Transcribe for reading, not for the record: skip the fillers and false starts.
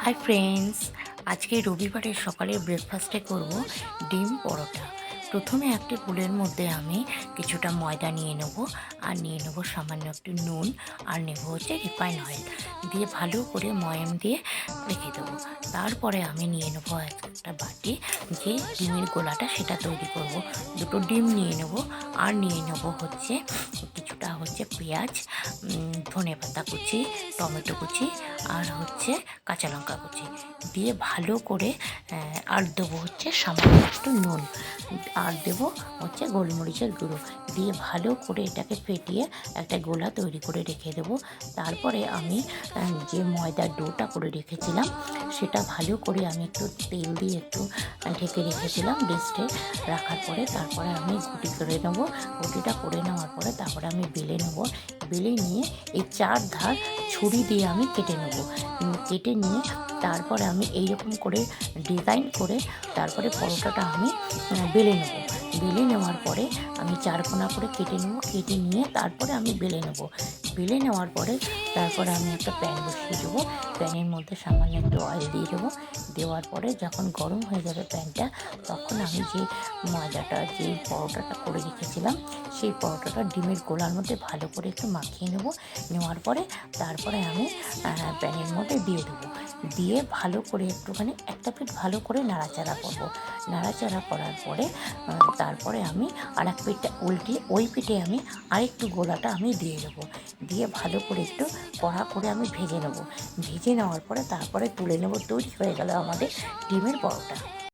Hi friends, আজকে রবিবারের সকালে ব্রেকফাস্টে করব ডিম পরোটা। প্রথমে একটি বোলের মধ্যে আমি কিছুটা ময়দা নিয়ে নেব, আর নিয়ে নেব সামান্য একটু নুন, আর নেব হচ্ছে রিফাইন অয়েল, দিয়ে ভালো করে ময়াম দিয়ে রেখে দেবো। তারপরে আমি নিয়ে নেব একটা বাটি, যে ডিমের গোলাটা সেটা তৈরি করব। দুটো ডিম নিয়ে নেব, আর নিয়ে নেব হচ্ছে কিছুটা হচ্ছে পেঁয়াজ, ধনেপাতা কুচি, টমেটো কুচি, আর হচ্ছে কাঁচা লঙ্কা কুচি দিয়ে ভালো করে, আর দেবো হচ্ছে সামান্য একটু নুন, আর দেবো হচ্ছে গোলমরিচের গুঁড়ো দিয়ে ভালো করে এটাকে ফেটিয়ে একটা গোলা তৈরি করে রেখে দেবো। তারপরে আমি যে ময়দার ডোটা করে রেখেছিলাম সেটা ভালো করে আমি একটু তেল দিয়ে একটু ঢেকে রেখেছিলাম রেস্টে রাখার পরে, তারপরে আমি গুটি করে নেবো। গুটিটা করে নেওয়ার পরে তারপরে আমি বেলে নেবো। বেলে নিয়ে এই চার ধার ছুরি দিয়ে আমি কেটে নেবো। কেটে নিয়ে তারপরে আমি এইরকম করে ডিজাইন করে তারপরে পরোটাটা আমি বেলে নেবো। বেলে নেওয়ার পরে আমি চারকোনা করে কেটে নেবো। কেটে নিয়ে তারপরে আমি বেলে নেবো। বেলে নেওয়ার পরে তারপরে আমি একটা প্যান বসিয়ে দেবো। প্যানের মধ্যে সামান্য একটু অয়েল দিয়ে দেবো। দেওয়ার পরে যখন গরম হয়ে যাবে প্যানটা, তখন আমি যে ময়দাটা, যে পরোটাটা করে রেখেছিলাম সেই পরোটাটা ডিমের গোলার মধ্যে ভালো করে একটু মাখিয়ে নেবো। নেওয়ার পরে তারপরে আমি প্যানের মধ্যে দিয়ে দেবো। দিয়ে ভালো করে একটুখানি একটা পিঠ ভালো করে নাড়াচাড়া করবো। নাড়াচাড়া করার পরে তারপরে আমি আর এক পিঠটা উল্টিয়ে ওই পিঠে আমি আরেকটু গোলাটা আমি দিয়ে দেবো। দিয়ে ভালো করে একটু কড়া করে আমি ভেজে নেবো। ভেজে নেওয়ার পরে তারপরে তুলে নেবো। তৈরি হয়ে গেল আমাদের ডিমের পরোটা।